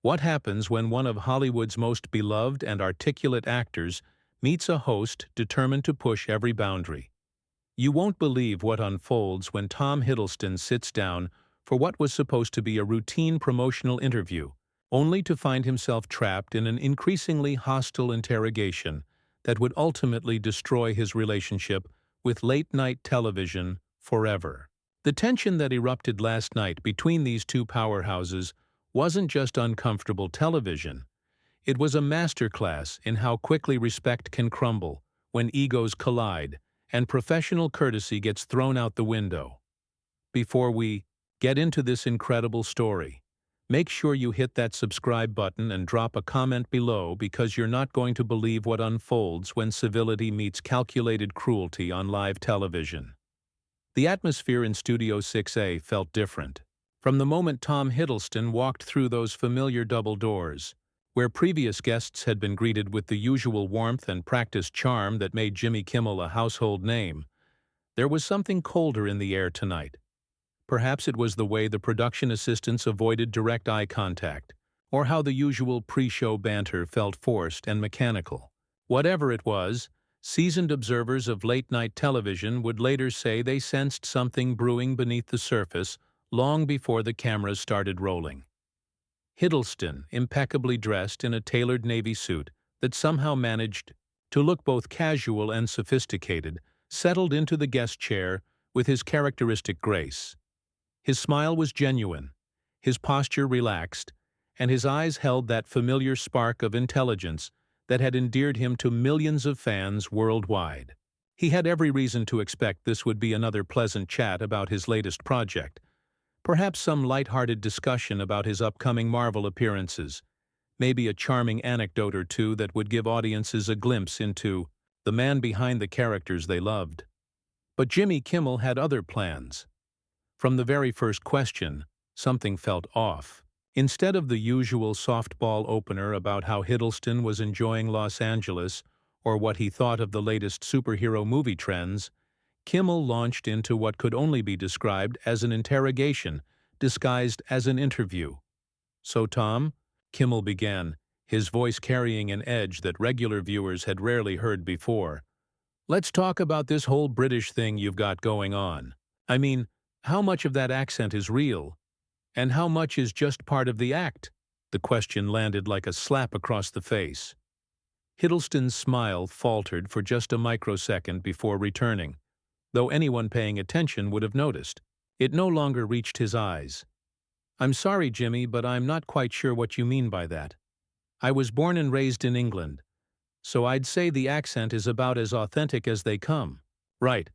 What happens when one of Hollywood's most beloved and articulate actors meets a host determined to push every boundary? You won't believe what unfolds when Tom Hiddleston sits down for what was supposed to be a routine promotional interview, only to find himself trapped in an increasingly hostile interrogation that would ultimately destroy his relationship with late-night television forever. The tension that erupted last night between these two powerhouses wasn't just uncomfortable television. It was a masterclass in how quickly respect can crumble when egos collide and professional courtesy gets thrown out the window. Before we get into this incredible story, make sure you hit that subscribe button and drop a comment below, because you're not going to believe what unfolds when civility meets calculated cruelty on live television. The atmosphere in Studio 6A felt different. From the moment Tom Hiddleston walked through those familiar double doors, where previous guests had been greeted with the usual warmth and practiced charm that made Jimmy Kimmel a household name, there was something colder in the air tonight. Perhaps it was the way the production assistants avoided direct eye contact, or how the usual pre-show banter felt forced and mechanical. Whatever it was, seasoned observers of late-night television would later say they sensed something brewing beneath the surface long before the cameras started rolling. Hiddleston, impeccably dressed in a tailored navy suit that somehow managed to look both casual and sophisticated, settled into the guest chair with his characteristic grace. His smile was genuine, his posture relaxed, and his eyes held that familiar spark of intelligence that had endeared him to millions of fans worldwide. He had every reason to expect this would be another pleasant chat about his latest project, perhaps some light-hearted discussion about his upcoming Marvel appearances, maybe a charming anecdote or two that would give audiences a glimpse into the man behind the characters they loved. But Jimmy Kimmel had other plans. From the very first question, something felt off. Instead of the usual softball opener about how Hiddleston was enjoying Los Angeles or what he thought of the latest superhero movie trends, Kimmel launched into what could only be described as an interrogation disguised as an interview. "So, Tom," Kimmel began, his voice carrying an edge that regular viewers had rarely heard before, "let's talk about this whole British thing you've got going on. I mean, how much of that accent is real? And how much is just part of the act?" The question landed like a slap across the face. Hiddleston's smile faltered for just a microsecond before returning, though anyone paying attention would have noticed. It no longer reached his eyes. "I'm sorry, Jimmy, but I'm not quite sure what you mean by that. I was born and raised in England, so I'd say the accent is about as authentic as they come." Right,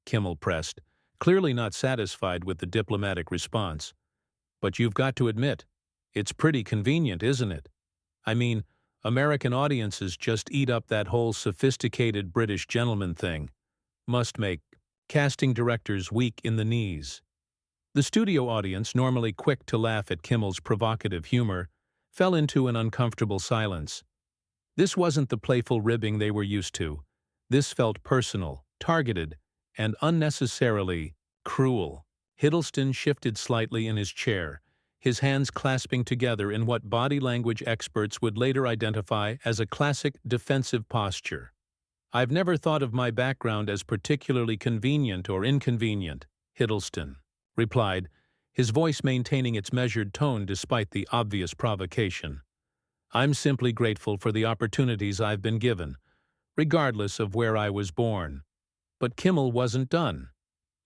Kimmel pressed, clearly not satisfied with the diplomatic response. "But you've got to admit, it's pretty convenient, isn't it? I mean, American audiences just eat up that whole sophisticated British gentleman thing. Must make casting directors weak in the knees." The studio audience, normally quick to laugh at Kimmel's provocative humor, fell into an uncomfortable silence. This wasn't the playful ribbing they were used to. This felt personal, targeted, and unnecessarily cruel. Hiddleston shifted slightly in his chair, his hands clasping together in what body language experts would later identify as a classic defensive posture. "I've never thought of my background as particularly convenient or inconvenient," Hiddleston replied, his voice maintaining its measured tone despite the obvious provocation. "I'm simply grateful for the opportunities I've been given, regardless of where I was born." But Kimmel wasn't done.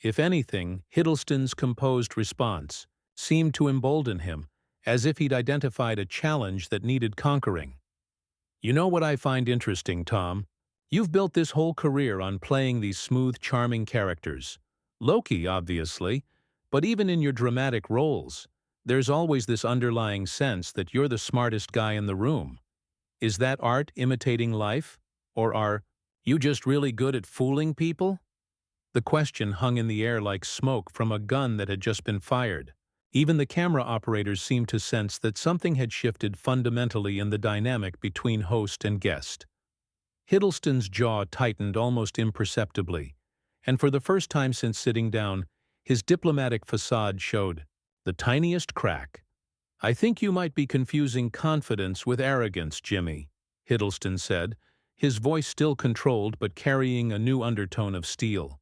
If anything, Hiddleston's composed response seemed to embolden him, as if he'd identified a challenge that needed conquering. "You know what I find interesting, Tom? You've built this whole career on playing these smooth, charming characters. Loki, obviously, but even in your dramatic roles, there's always this underlying sense that you're the smartest guy in the room. Is that art imitating life? Or are you just really good at fooling people?" The question hung in the air like smoke from a gun that had just been fired. Even the camera operators seemed to sense that something had shifted fundamentally in the dynamic between host and guest. Hiddleston's jaw tightened almost imperceptibly, and for the first time since sitting down, his diplomatic facade showed the tiniest crack. "I think you might be confusing confidence with arrogance, Jimmy," Hiddleston said, his voice still controlled but carrying a new undertone of steel.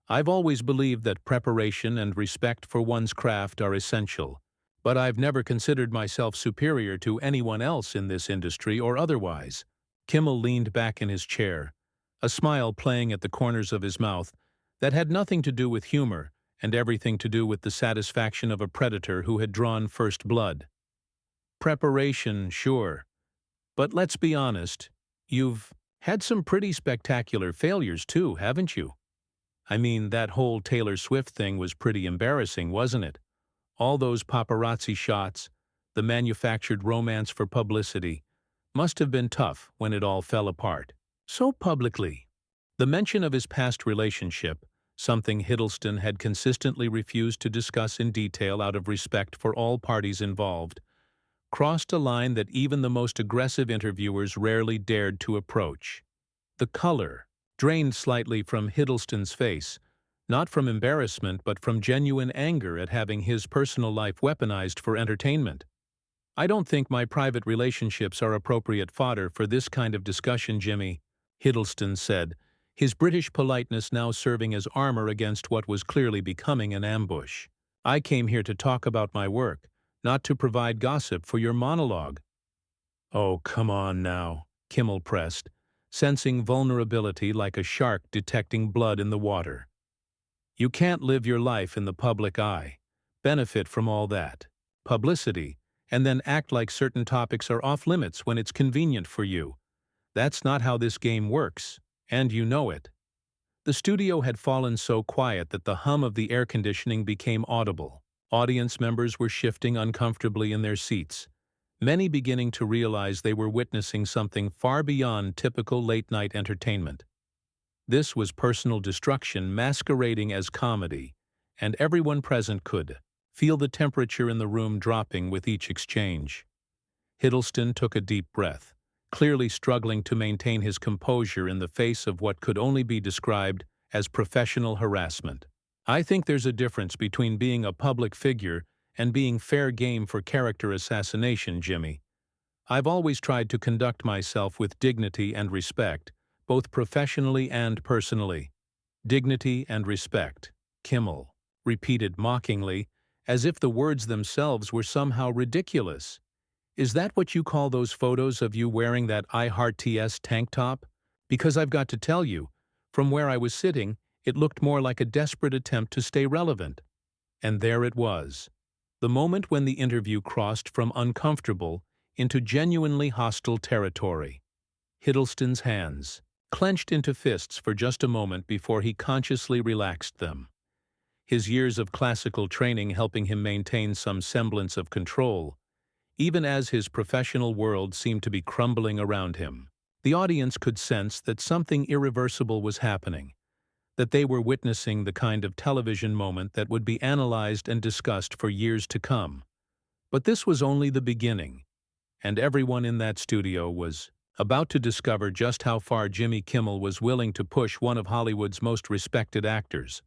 "I've always believed that preparation and respect for one's craft are essential, but I've never considered myself superior to anyone else in this industry or otherwise." Kimmel leaned back in his chair, a smile playing at the corners of his mouth that had nothing to do with humor and everything to do with the satisfaction of a predator who had drawn first blood. "Preparation, sure. But let's be honest, you've had some pretty spectacular failures too, haven't you? I mean, that whole Taylor Swift thing was pretty embarrassing, wasn't it? All those paparazzi shots, the manufactured romance for publicity, must have been tough when it all fell apart. So publicly." The mention of his past relationship, something Hiddleston had consistently refused to discuss in detail out of respect for all parties involved, crossed a line that even the most aggressive interviewers rarely dared to approach. The color drained slightly from Hiddleston's face, not from embarrassment but from genuine anger at having his personal life weaponized for entertainment. "I don't think my private relationships are appropriate fodder for this kind of discussion, Jimmy," Hiddleston said, his British politeness now serving as armor against what was clearly becoming an ambush. "I came here to talk about my work, not to provide gossip for your monologue." "Oh, come on now," Kimmel pressed, sensing vulnerability like a shark detecting blood in the water. "You can't live your life in the public eye, benefit from all that publicity, and then act like certain topics are off-limits when it's convenient for you. That's not how this game works, and you know it." The studio had fallen so quiet that the hum of the air conditioning became audible. Audience members were shifting uncomfortably in their seats, many beginning to realize they were witnessing something far beyond typical late-night entertainment. This was personal destruction masquerading as comedy, and everyone present could feel the temperature in the room dropping with each exchange. Hiddleston took a deep breath, clearly struggling to maintain his composure in the face of what could only be described as professional harassment. "I think there's a difference between being a public figure and being fair game for character assassination, Jimmy. I've always tried to conduct myself with dignity and respect, both professionally and personally." "Dignity and respect," Kimmel repeated mockingly, as if the words themselves were somehow ridiculous. "Is that what you call those photos of you wearing that I Heart TS tank top? Because I've got to tell you, from where I was sitting, it looked more like a desperate attempt to stay relevant." And there it was, the moment when the interview crossed from uncomfortable into genuinely hostile territory. Hiddleston's hands clenched into fists for just a moment before he consciously relaxed them, his years of classical training helping him maintain some semblance of control, even as his professional world seemed to be crumbling around him. The audience could sense that something irreversible was happening, that they were witnessing the kind of television moment that would be analyzed and discussed for years to come. But this was only the beginning, and everyone in that studio was about to discover just how far Jimmy Kimmel was willing to push one of Hollywood's most respected actors.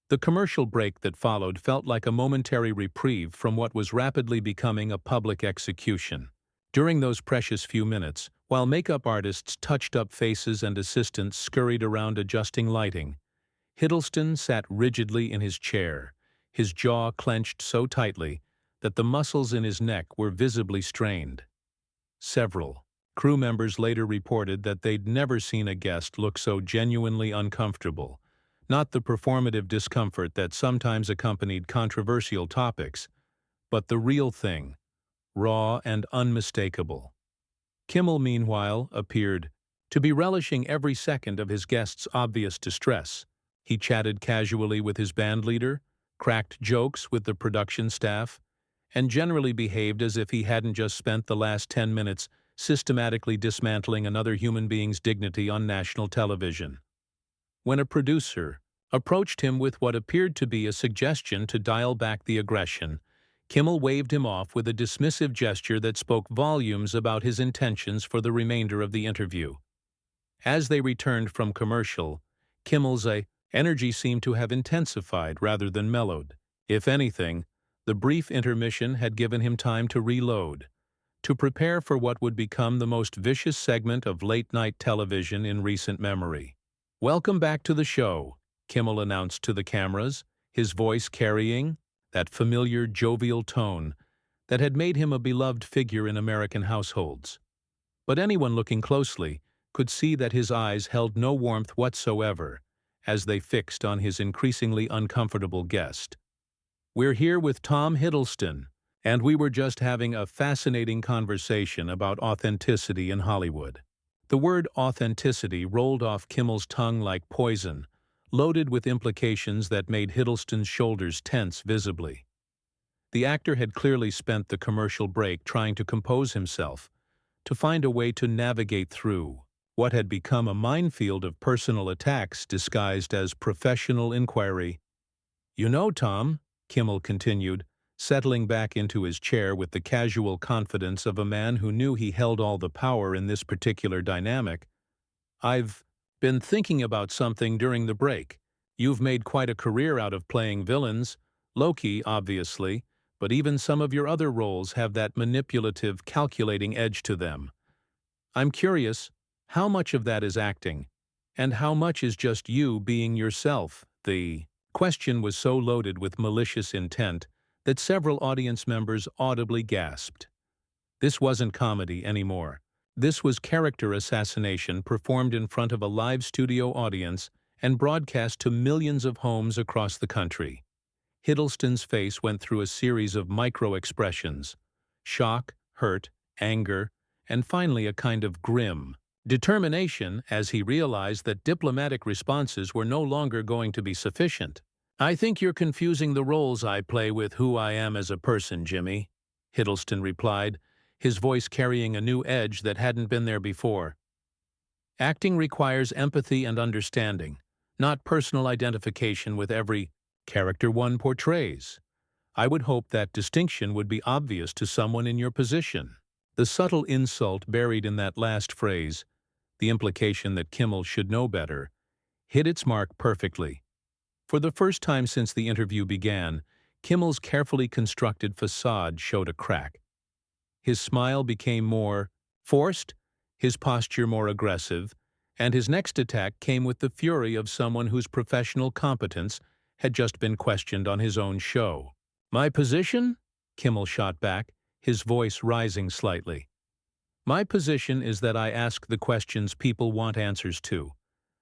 The commercial break that followed felt like a momentary reprieve from what was rapidly becoming a public execution. During those precious few minutes, while makeup artists touched up faces and assistants scurried around adjusting lighting, Hiddleston sat rigidly in his chair, his jaw clenched so tightly that the muscles in his neck were visibly strained. Several crew members later reported that they'd never seen a guest look so genuinely uncomfortable, not the performative discomfort that sometimes accompanied controversial topics, but the real thing, raw and unmistakable. Kimmel, meanwhile, appeared to be relishing every second of his guest's obvious distress. He chatted casually with his bandleader, cracked jokes with the production staff, and generally behaved as if he hadn't just spent the last 10 minutes systematically dismantling another human being's dignity on national television. When a producer approached him with what appeared to be a suggestion to dial back the aggression, Kimmel waved him off with a dismissive gesture that spoke volumes about his intentions for the remainder of the interview. As they returned from commercial, Kimmel's energy seemed to have intensified rather than mellowed. If anything, The brief intermission had given him time to reload, to prepare for what would become the most vicious segment of late-night television in recent memory. "Welcome back to the show," Kimmel announced to the cameras, his voice carrying that familiar jovial tone that had made him a beloved figure in American households. But anyone looking closely could see that his eyes held no warmth whatsoever as they fixed on his increasingly uncomfortable guest. "We're here with Tom Hiddleston, and we were just having a fascinating conversation about authenticity in Hollywood." The word authenticity rolled off Kimmel's tongue like poison, loaded with implications that made Hiddleston's shoulders tense visibly. The actor had clearly spent the commercial break trying to compose himself, to find a way to navigate through what had become a minefield of personal attacks disguised as professional inquiry. "You know, Tom," Kimmel continued, settling back into his chair with the casual confidence of a man who knew he held all the power in this particular dynamic, "I've been thinking about something during the break. You've made quite a career out of playing villains, Loki, obviously, but even some of your other roles have that manipulative, calculating edge to them. I'm curious, how much of that is acting, and how much is just you being yourself?" The question was so loaded with malicious intent that several audience members audibly gasped. This wasn't comedy anymore. This was character assassination performed in front of a live studio audience and broadcast to millions of homes across the country. Hiddleston's face went through a series of micro-expressions: shock, hurt, anger, and finally a kind of grim determination as he realized that diplomatic responses were no longer going to be sufficient. "I think you're confusing the roles I play with who I am as a person, Jimmy," Hiddleston replied, his voice carrying a new edge that hadn't been there before. "Acting requires empathy and understanding, not personal identification with every character one portrays. I would hope that distinction would be obvious to someone in your position." The subtle insult buried in that last phrase, the implication that Kimmel should know better, hit its mark perfectly. For the first time since the interview began, Kimmel's carefully constructed facade showed a crack. His smile became more forced, his posture more aggressive, and his next attack came with the fury of someone whose professional competence had just been questioned on his own show. "My position?" Kimmel shot back, his voice rising slightly. "My position is that I ask the questions people want answers to,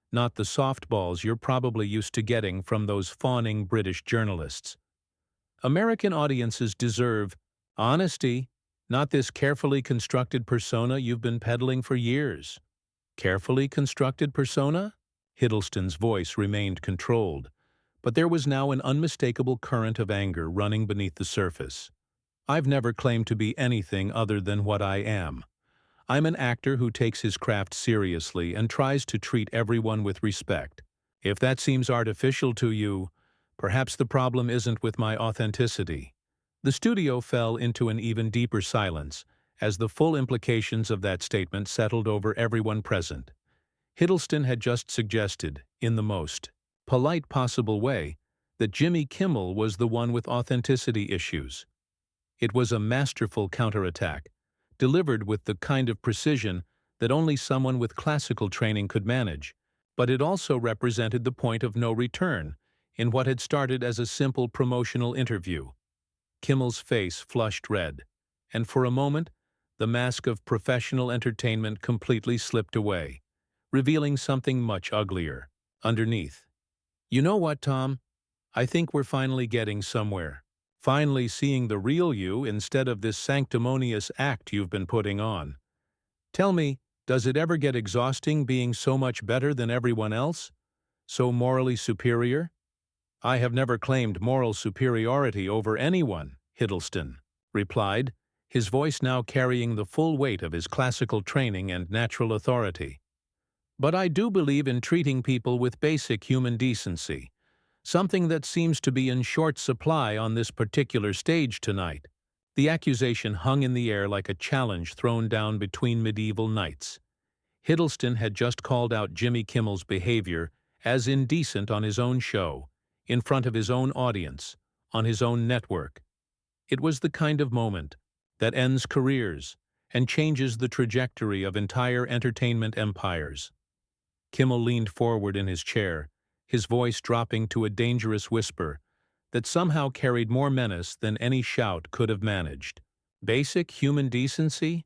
not the softballs you're probably used to getting from those fawning British journalists. American audiences deserve honesty, not this carefully constructed persona you've been peddling for years." "Carefully constructed persona?" Hiddleston's voice remained controlled, but there was now an unmistakable current of anger running beneath the surface. "I've never claimed to be anything other than what I am. I'm an actor who takes his craft seriously and tries to treat everyone with respect. If that seems artificial to you, perhaps the problem isn't with my authenticity." The studio fell into an even deeper silence as the full implications of that statement settled over everyone present. Hiddleston had just suggested, in the most polite possible way, that Jimmy Kimmel was the one with authenticity issues. It was a masterful counterattack, delivered with the kind of precision that only someone with classical training could manage, but it also represented the point of no return in what had started as a simple promotional interview. Kimmel's face flushed red, and for a moment, the mask of professional entertainment completely slipped away, revealing something much uglier underneath. "You know what, Tom? I think we're finally getting somewhere. Finally seeing the real you instead of this sanctimonious act you've been putting on. Tell me, does it ever get exhausting being so much better than everyone else? So morally superior?" "I have never claimed moral superiority over anyone," Hiddleston replied, his voice now carrying the full weight of his classical training and natural authority. "But I do believe in treating people with basic human decency, something that seems to be in short supply on this particular stage tonight." The accusation hung in the air like a challenge thrown down between medieval knights. Hiddleston had just called out Jimmy Kimmel's behavior as indecent on his own show, in front of his own audience, on his own network. It was the kind of moment that ends careers and changes the trajectory of entire entertainment empires. Kimmel leaned forward in his chair, his voice dropping to a dangerous whisper that somehow carried more menace than any shout could have managed. Basic human decency?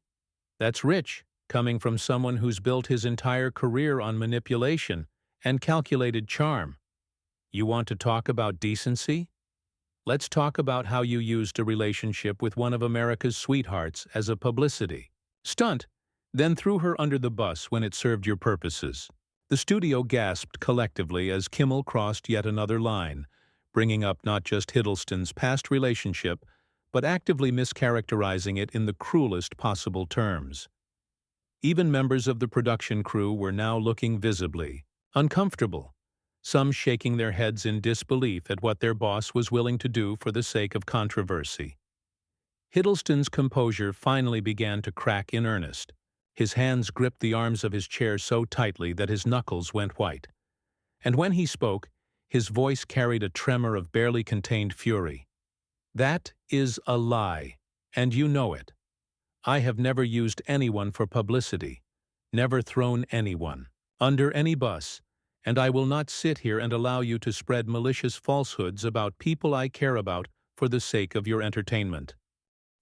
That's rich, coming from someone who's built his entire career on manipulation and calculated charm. You want to talk about decency? Let's talk about how you used a relationship with one of America's sweethearts as a publicity stunt, then threw her under the bus when it served your purposes. The studio gasped collectively as Kimmel crossed yet another line, bringing up not just Hiddleston's past relationship, but actively mischaracterizing it in the cruelest possible terms. Even members of the production crew were now looking visibly uncomfortable, some shaking their heads in disbelief at what their boss was willing to do for the sake of controversy. Hiddleston's composure finally began to crack in earnest. His hands gripped the arms of his chair so tightly that his knuckles went white. And when he spoke, his voice carried a tremor of barely contained fury. That is a lie, and you know it. I have never used anyone for publicity, never thrown anyone under any bus, and I will not sit here and allow you to spread malicious falsehoods about people I care about for the sake of your entertainment.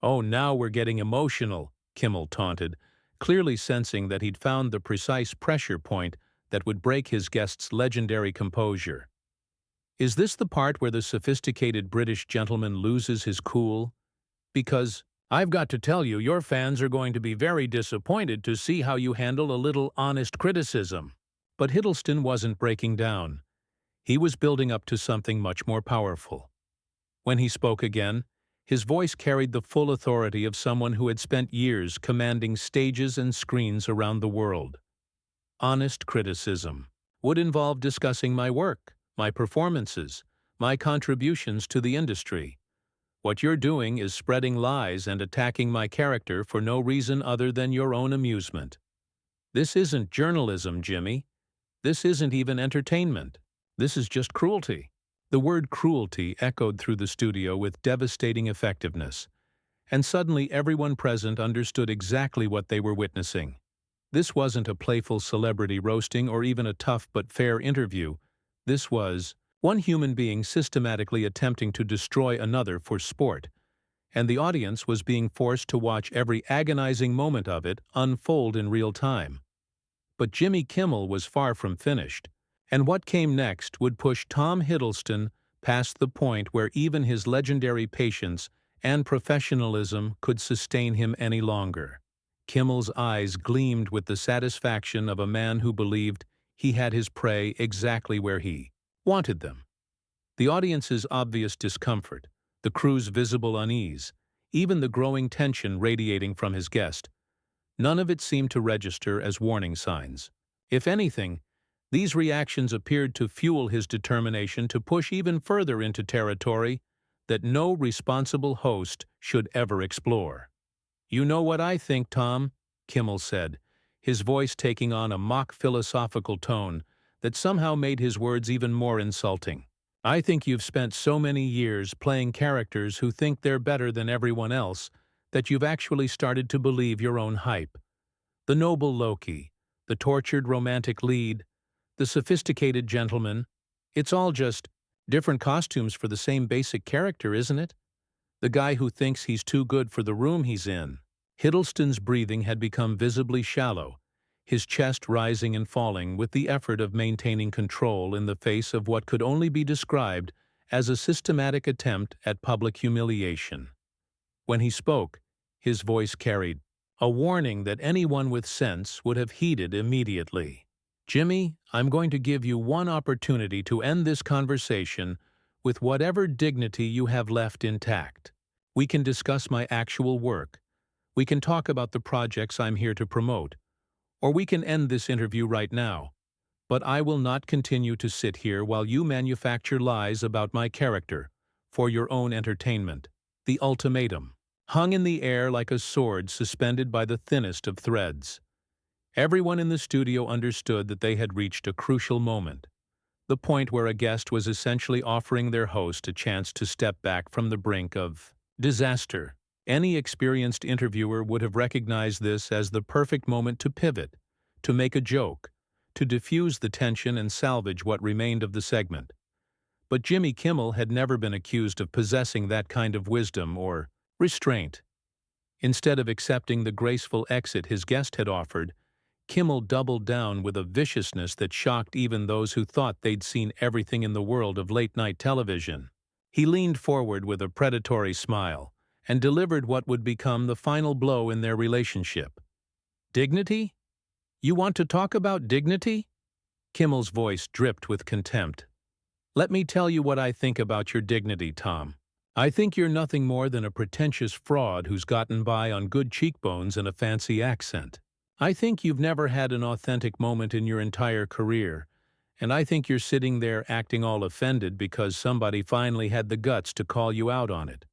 Oh, now we're getting emotional, Kimmel taunted, clearly sensing that he'd found the precise pressure point that would break his guest's legendary composure. Is this the part where the sophisticated British gentleman loses his cool? Because I've got to tell you, your fans are going to be very disappointed to see how you handle a little honest criticism. But Hiddleston wasn't breaking down. He was building up to something much more powerful. When he spoke again, his voice carried the full authority of someone who had spent years commanding stages and screens around the world. Honest criticism would involve discussing my work, my performances, my contributions to the industry. What you're doing is spreading lies and attacking my character for no reason other than your own amusement. This isn't journalism, Jimmy. This isn't even entertainment. This is just cruelty. The word cruelty echoed through the studio with devastating effectiveness, and suddenly everyone present understood exactly what they were witnessing. This wasn't a playful celebrity roasting or even a tough but fair interview. This was one human being systematically attempting to destroy another for sport, and the audience was being forced to watch every agonizing moment of it unfold in real time. But Jimmy Kimmel was far from finished, and what came next would push Tom Hiddleston past the point where even his legendary patience and professionalism could sustain him any longer. Kimmel's eyes gleamed with the satisfaction of a man who believed he had his prey exactly where he wanted them. The audience's obvious discomfort, the crew's visible unease, even the growing tension radiating from his guest, none of it seemed to register as warning signs. If anything, these reactions appeared to fuel his determination to push even further into territory that no responsible host should ever explore. "You know what I think, Tom," Kimmel said, his voice taking on a mock philosophical tone that somehow made his words even more insulting. "I think you've spent so many years playing characters who think they're better than everyone else that you've actually started to believe your own hype. The noble Loki, the tortured romantic lead, the sophisticated gentleman, it's all just different costumes for the same basic character, isn't it? The guy who thinks he's too good for the room he's in." Hiddleston's breathing had become visibly shallow, his chest rising and falling with the effort of maintaining control in the face of what could only be described as a systematic attempt at public humiliation. When he spoke, his voice carried a warning that anyone with sense would have heeded immediately. "Jimmy, I'm going to give you one opportunity to end this conversation with whatever dignity you have left intact. We can discuss my actual work. We can talk about the projects I'm here to promote. Or we can end this interview right now. But I will not continue to sit here while you manufacture lies about my character for your own entertainment." The ultimatum hung in the air like a sword suspended by the thinnest of threads. Everyone in the studio understood that they had reached a crucial moment, the point where a guest was essentially offering their host a chance to step back from the brink of Disaster. Any experienced interviewer would have recognized this as the perfect moment to pivot, to make a joke, to diffuse the tension and salvage what remained of the segment. But Jimmy Kimmel had never been accused of possessing that kind of wisdom or restraint. Instead of accepting the graceful exit his guest had offered, Kimmel doubled down with a viciousness that shocked even those who thought they'd seen everything in the world of late-night television. He leaned forward with a predatory smile and delivered what would become the final blow in their relationship. Dignity? You want to talk about dignity? Kimmel's voice dripped with contempt. Let me tell you what I think about your dignity, Tom. I think you're nothing more than a pretentious fraud who's gotten by on good cheekbones and a fancy accent. I think you've never had an authentic moment in your entire career, and I think you're sitting there acting all offended because somebody finally had the guts to call you out on it.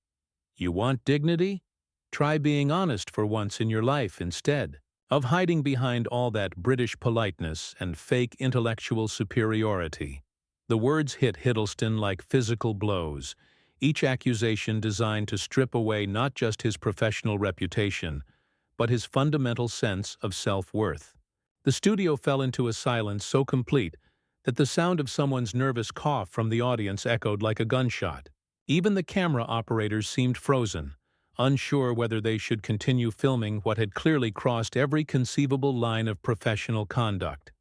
You want dignity? Try being honest for once in your life instead of hiding behind all that British politeness and fake intellectual superiority. The words hit Hiddleston like physical blows, each accusation designed to strip away not just his professional reputation, but his fundamental sense of self-worth. The studio fell into a silence so complete that the sound of someone's nervous cough from the audience echoed like a gunshot. Even the camera operators seemed frozen, unsure whether they should continue filming what had clearly crossed every conceivable line of professional conduct.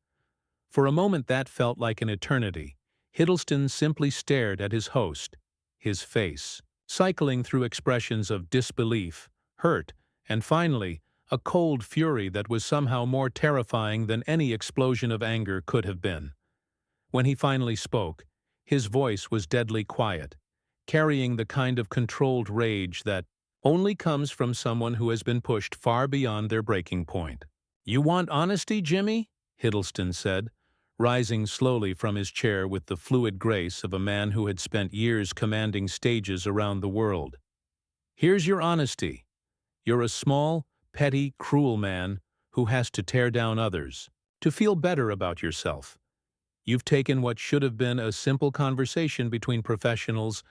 For a moment that felt like an eternity. Hiddleston simply stared at his host, his face, cycling through expressions of disbelief, hurt, and finally, a cold fury that was somehow more terrifying than any explosion of anger could have been. When he finally spoke, his voice was deadly quiet, carrying the kind of controlled rage that only comes from someone who has been pushed far beyond their breaking point. "You want honesty, Jimmy?" Hiddleston said, rising slowly from his chair with the fluid grace of a man who had spent years commanding stages around the world. "Here's your honesty. You're a small, petty, cruel man who has to tear down others, to feel better about yourself. You've taken what should have been a simple conversation between professionals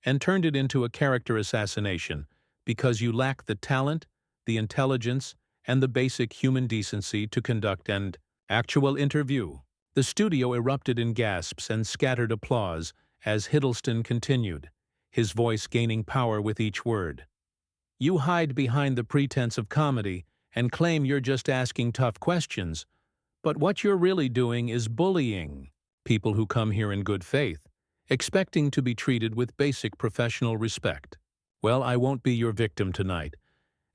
and turned it into a character assassination because you lack the talent, the intelligence, and the basic human decency to conduct an actual interview." The studio erupted in gasps and scattered applause as Hiddleston continued, his voice gaining power with each word. "You hide behind the pretense of comedy and claim you're just asking tough questions, but what you're really doing is bullying people who come here in good faith, expecting to be treated with basic professional respect. Well, I won't be your victim tonight,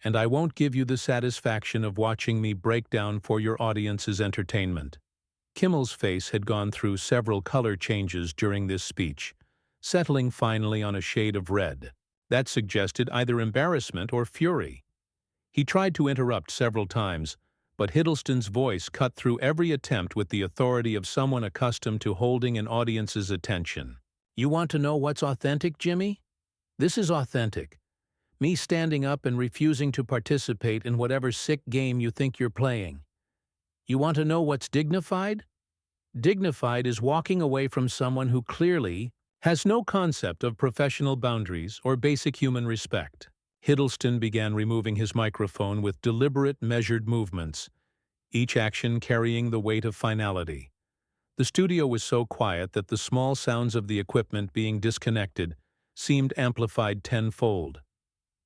and I won't give you the satisfaction of watching me break down for your audience's entertainment." Kimmel's face had gone through several color changes during this speech, settling finally on a shade of red. That suggested either embarrassment or fury. He tried to interrupt several times, but Hiddleston's voice cut through every attempt with the authority of someone accustomed to holding an audience's attention. "You want to know what's authentic, Jimmy? This is authentic. Me standing up and refusing to participate in whatever sick game you think you're playing. You want to know what's dignified? Dignified is walking away from someone who clearly has no concept of professional boundaries or basic human respect." Hiddleston began removing his microphone with deliberate, measured movements, each action carrying the weight of finality. The studio was so quiet that the small sounds of the equipment being disconnected seemed amplified tenfold.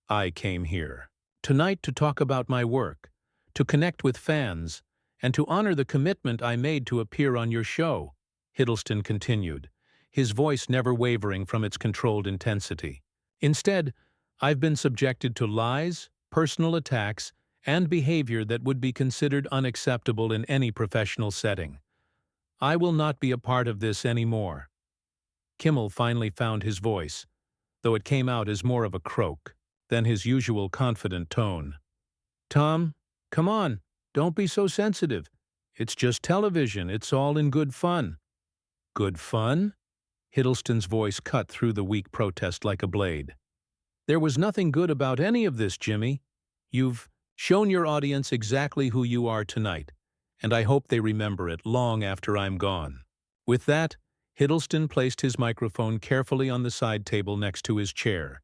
"I came here tonight to talk about my work, to connect with fans, and to honor the commitment I made to appear on your show," Hiddleston continued, his voice never wavering from its controlled intensity. "Instead, I've been subjected to lies, personal attacks, and behavior that would be considered unacceptable in any professional setting. I will not be a part of this anymore." Kimmel finally found his voice, though it came out as more of a croak than his usual confident tone. "Tom, come on. Don't be so sensitive. It's just television. It's all in good fun." "Good fun?" Hiddleston's voice cut through the weak protest like a blade. "There was nothing good about any of this, Jimmy. You've shown your audience exactly who you are tonight, and I hope they remember it long after I'm gone." With that, Hiddleston placed his microphone carefully on the side table next to his chair,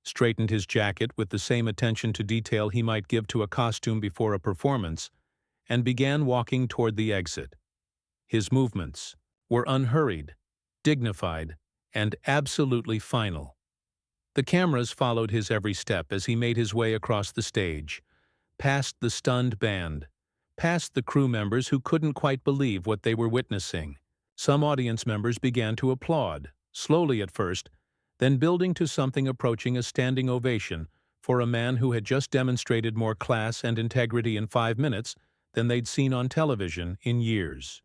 straightened his jacket with the same attention to detail he might give to a costume before a performance, and began walking toward the exit. His movements were unhurried, dignified, and absolutely final. The cameras followed his every step as he made his way across the stage, past the stunned band, past the crew members who couldn't quite believe what they were witnessing. Some audience members began to applaud, slowly at first, then building to something approaching a standing ovation for a man who had just demonstrated more class and integrity in 5 minutes than they'd seen on television in years.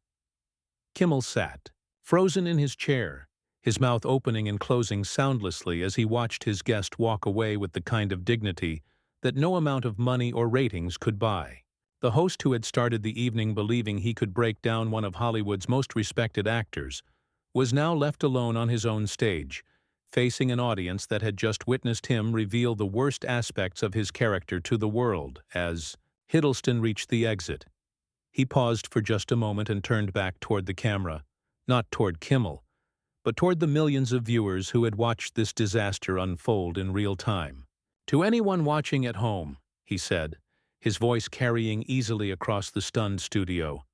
Kimmel sat, frozen in his chair, his mouth opening and closing soundlessly as he watched his guest walk away with the kind of dignity that no amount of money or ratings could buy. The host, who had started the evening believing he could break down one of Hollywood's most respected actors, was now left alone on his own stage, facing an audience that had just witnessed him reveal the worst aspects of his character to the world. As Hiddleston reached the exit, he paused for just a moment and turned back toward the camera, not toward Kimmel, but toward the millions of viewers who had watched this disaster unfold in real time. "To anyone watching at home," he said, his voice carrying easily across the stunned studio,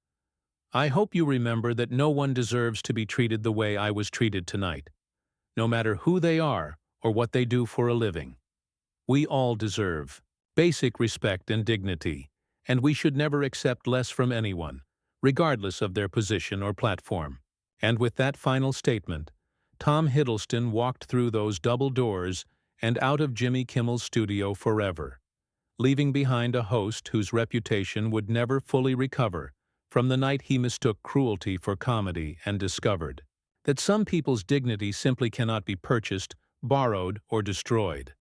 "I hope you remember that no one deserves to be treated the way I was treated tonight, no matter who they are or what they do for a living. We all deserve basic respect and dignity, and we should never accept less from anyone, regardless of their position or platform." And with that final statement, Tom Hiddleston walked through those double doors and out of Jimmy Kimmel's studio forever, leaving behind a host whose reputation would never fully recover from the night he mistook cruelty for comedy and discovered that some people's dignity simply cannot be purchased, borrowed, or destroyed.